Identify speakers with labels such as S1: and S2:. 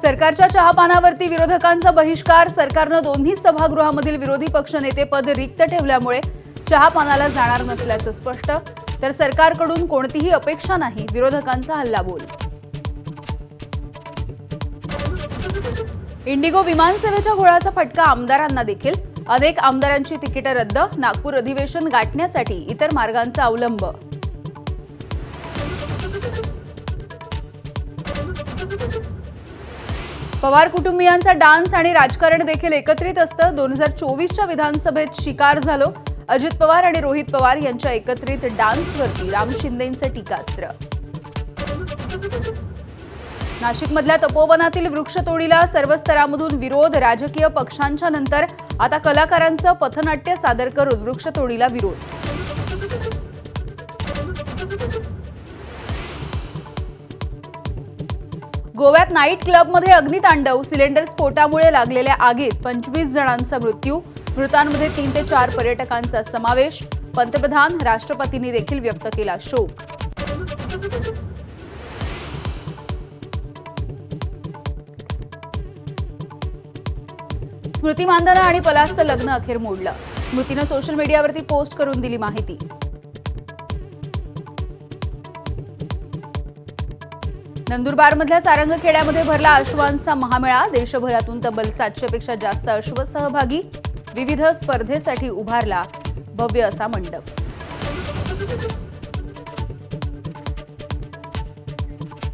S1: सरकारच्या चहापानावरती विरोधकांचा बहिष्कार. सरकारनं दोन्ही सभागृहामधील विरोधी पक्षनेते पद रिक्त ठेवल्यामुळे चहापानाला जाणार नसल्याचं स्पष्ट. तर सरकारकडून कोणतीही अपेक्षा नाही, विरोधकांचा हल्लाबोल. इंडिगो विमानसेवेच्या घोळाचा फटका आमदारांना देखील. अनेक आमदारांची तिकीटं रद्द. नागपूर अधिवेशन गाठण्यासाठी इतर मार्गांचा अवलंब. पवार कुटुंबियांचा डान्स आणि राजकारण देखील एकत्रित असतं. 2024च्या विधानसभेत शिकार झालो. अजित पवार आणि रोहित पवार यांच्या एकत्रित डान्सवरती राम शिंदेंचं टीकास्त्र. नाशिकमधल्या तपोवनातील वृक्षतोडीला सर्व स्तरामधून विरोध. राजकीय पक्षांच्या नंतर आता कलाकारांचं पथनाट्य सादर करून वृक्षतोडीला विरोध. गोव्यात नाईट क्लबमध्ये अग्नितांडव. सिलेंडर स्फोटामुळे लागलेल्या आगीत 25 जणांचा मृत्यू. मृतांमध्ये 3 ते 4 पर्यटकांचा समावेश. पंतप्रधान, राष्ट्रपतींनी देखील व्यक्त केला शोक. स्मृती मानधना आणि पलासचं लग्न अखेर मोडलं. स्मृतीनं सोशल मीडियावरती पोस्ट करून दिली माहिती. नंदुरबारमधल्या सारंगखेड्यामध्ये भरला अश्वांचा महामेळा. देशभरातून तब्बल 700 पेक्षा जास्त अश्व सहभागी. विविध स्पर्धेसाठी उभारला भव्य असा मंडप.